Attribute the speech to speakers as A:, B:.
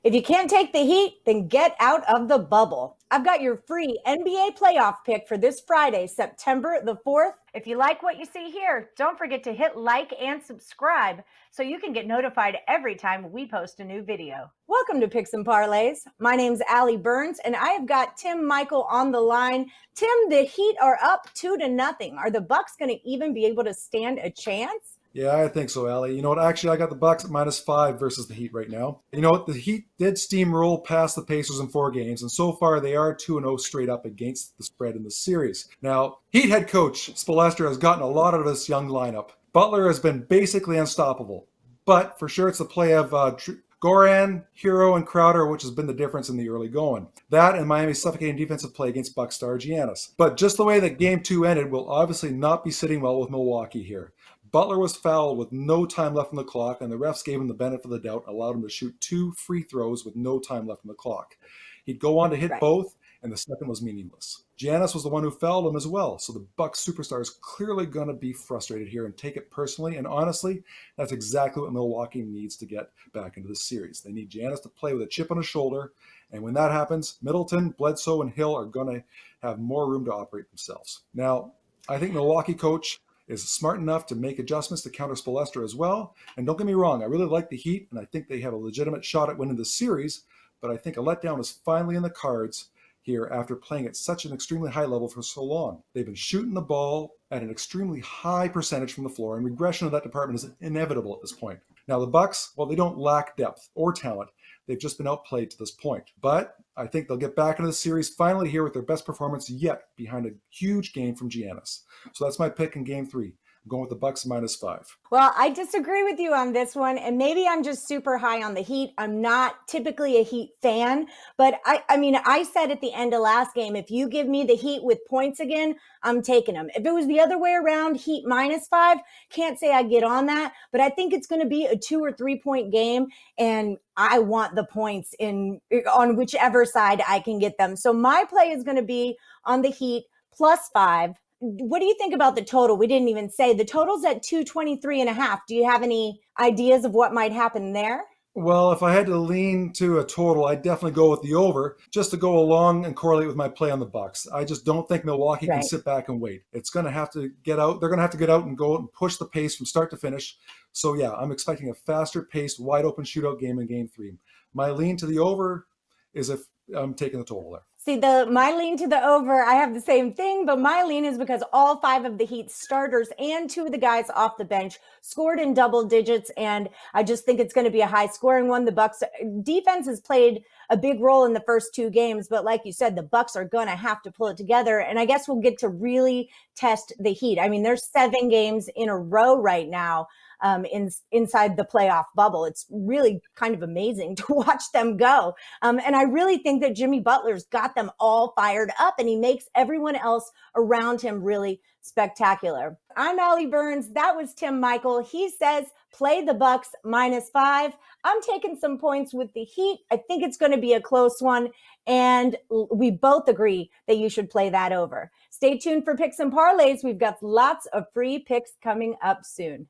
A: If you can't take the heat, then get out of the bubble. I've got your free NBA playoff pick for this Friday, September the 4th. If you like what you see here, don't forget to hit like and subscribe so you can get notified every time we post a new video. Welcome to Picks Parlays. My name's Allie Burns, and I have got Tim Michael on the line. Tim, the Heat are up 2-0. Are the Bucks going to even be able to stand a chance?
B: Yeah, I think so, Allie. You know what? Actually, I got the Bucks at -5 versus the Heat right now. You know what? The Heat did steamroll past the Pacers in 4 games, and so far they are 2-0 straight up against the spread in the series. Now, Heat head coach Spoelstra has gotten a lot out of this young lineup. Butler has been basically unstoppable, but for sure it's the play of Goran, Hero, and Crowder, which has been the difference in the early going. That and Miami's suffocating defensive play against Bucks star Giannis. But just the way that Game 2 ended will obviously not be sitting well with Milwaukee here. Butler was fouled with no time left on the clock, and the refs gave him the benefit of the doubt and allowed him to shoot 2 free throws with no time left on the clock. He'd go on to hit both, and the second was meaningless. Giannis was the one who fouled him as well, so the Bucks superstar is clearly going to be frustrated here and take it personally, and honestly, that's exactly what Milwaukee needs to get back into the series. They need Giannis to play with a chip on his shoulder, and when that happens, Middleton, Bledsoe, and Hill are going to have more room to operate themselves. Now, I think Milwaukee coach is smart enough to make adjustments to counter Spoelstra as well. And don't get me wrong, I really like the Heat, and I think they have a legitimate shot at winning the series, but I think a letdown is finally in the cards here after playing at such an extremely high level for so long. They've been shooting the ball at an extremely high percentage from the floor, and regression of that department is inevitable at this point. Now, the Bucks, well, they don't lack depth or talent. They've just been outplayed to this point. But I think they'll get back into the series finally here with their best performance yet behind a huge game from Giannis. So that's my pick in Game 3. I'm going with the Bucks -5.
A: Well, I disagree with you on this one, and maybe I'm just super high on the Heat. I'm not typically a Heat fan, but I mean, I said at the end of last game, if you give me the Heat with points again, I'm taking them. If it was the other way around, Heat -5, can't say I get on that, but I think it's going to be a 2 or 3 point game, and I want the points on whichever side I can get them. So my play is going to be on the Heat +5. What do you think about the total? We didn't even say the total's at 223.5. Do you have any ideas of what might happen there?
B: Well, if I had to lean to a total, I'd definitely go with the over just to go along and correlate with my play on the Bucks. I just don't think Milwaukee can sit back and wait. It's going to have to get out. They're going to have to get out and go and push the pace from start to finish. So yeah, I'm expecting a faster paced, wide open shootout game in Game 3. My lean to the over is if I'm taking the total there.
A: See, my lean to the over, I have the same thing, but my lean is because all 5 of the Heat starters and 2 of the guys off the bench scored in double digits, and I just think it's going to be a high-scoring one. The Bucks defense has played a big role in the first 2 games, but like you said, the Bucks are going to have to pull it together, and I guess we'll get to really test the Heat. I mean, there's 7 games in a row right now inside the playoff bubble. It's really kind of amazing to watch them go. And I really think that Jimmy Butler's got them all fired up, and he makes everyone else around him really spectacular. I'm Allie Burns. That was Tim Michael. He says, play the Bucks -5. I'm taking some points with the Heat. I think it's going to be a close one, and we both agree that you should play that over. Stay tuned for Picks and Parlays. We've got lots of free picks coming up soon.